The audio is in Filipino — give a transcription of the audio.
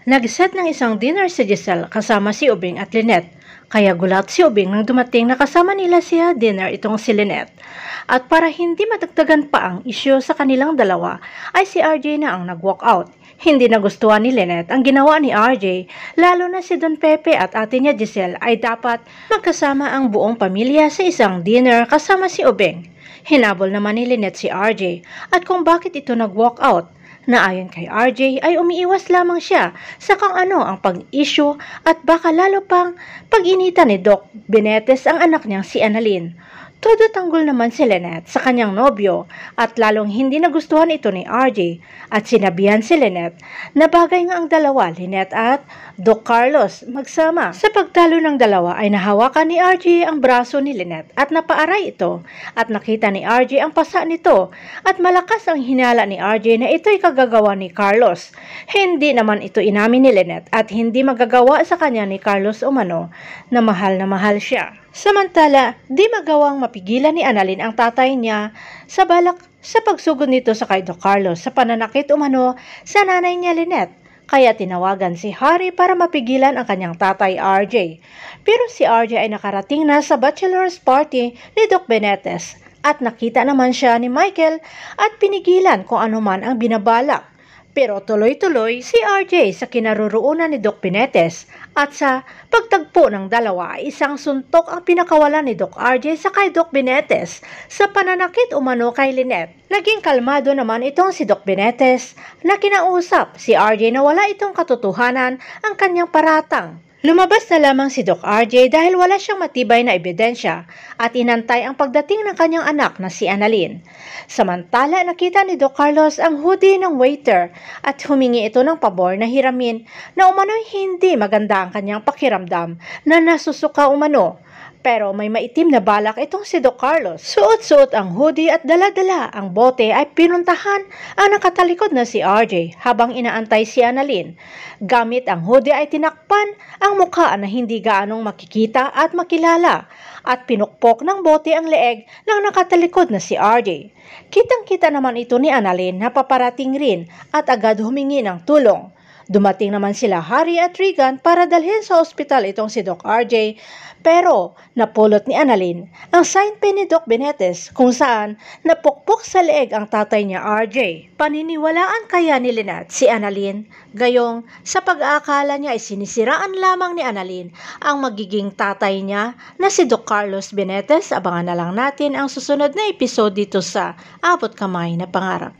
Nag-set ng isang dinner si Giselle kasama si Ubing at Lynette. Kaya gulat si Ubing nang dumating na kasama nila siya dinner itong si Lynette. At para hindi madagdagan pa ang isyu sa kanilang dalawa, ay si RJ na ang nag-walk out. Hindi nagustuhan ni Lynette ang ginawa ni RJ, lalo na si Don Pepe at ate niya Giselle ay dapat magkasama ang buong pamilya sa isang dinner kasama si Ubing. Hinabol naman ni Lynette si RJ at kung bakit ito nag-walk out, na ayon kay RJ ay umiiwas lamang siya sa kung ano ang pag-issue at baka lalo pang pag-initan ni Doc Benetes ang anak niyang si Annalyn. Todo tanggol naman si Lynette sa kanyang nobyo at lalong hindi nagustuhan ito ni RJ at sinabihan si Lynette na bagay nga ang dalawa, Lynette at Doc Carlos, magsama. Sa pagtalo ng dalawa ay nahawakan ni RJ ang braso ni Lynette at napaaray ito at nakita ni RJ ang pasa nito at malakas ang hinala ni RJ na ito'y kagagawa ni Carlos. Hindi naman ito inamin ni Lynette at hindi magagawa sa kanya ni Carlos umano na mahal siya. Samantala, di magawang mapigilan ni Annalyn ang tatay niya sa balak sa pagsugod nito sa kay Doc Carlos sa pananakit umano sa nanay niya Lynette. Kaya tinawagan si Harry para mapigilan ang kanyang tatay RJ. Pero si RJ ay nakarating na sa bachelor's party ni Doc Benetes at nakita naman siya ni Michael at pinigilan kung ano man ang binabalak. Pero tuloy-tuloy si RJ sa kinaroroonan ni Doc Benetes at sa pagtagpo ng dalawa ay isang suntok ang pinakawalan ni Doc RJ sa kay Doc Benetes sa pananakit umano kay Lynette. Naging kalmado naman itong si Doc Benetes na kinausap si RJ na wala itong katotohanan ang kanyang paratang. Lumabas na lamang si Doc RJ dahil wala siyang matibay na ebidensya at inantay ang pagdating ng kanyang anak na si Annalyn. Samantala nakita ni Doc Carlos ang hoodie ng waiter at humingi ito ng pabor na hiramin na umano'y hindi maganda ang kanyang pakiramdam na nasusuka umano. Pero may maitim na balak itong si Doc Carlos. Suot-suot ang hoodie at dala-dala ang bote ay pinuntahan ang nakatalikod na si RJ habang inaantay si Annalyn. Gamit ang hoodie ay tinakpan ang mukha na hindi gaanong makikita at makilala at pinukpok ng bote ang leeg ng nakatalikod na si RJ. Kitang-kita naman ito ni Annalyn na paparating rin at agad humingi ng tulong. Dumating naman sila Harry at Regan para dalhin sa ospital itong si Doc RJ pero napulot ni Annalyn ang sign pen ni Doc Benetes kung saan napukpok sa leeg ang tatay niya RJ. Paniniwalaan kaya ni Lynette si Annalyn gayong sa pag-aakala niya ay sinisiraan lamang ni Annalyn ang magiging tatay niya na si Doc Carlos Benetes. Abangan na lang natin ang susunod na episode dito sa Abot Kamay na Pangarap.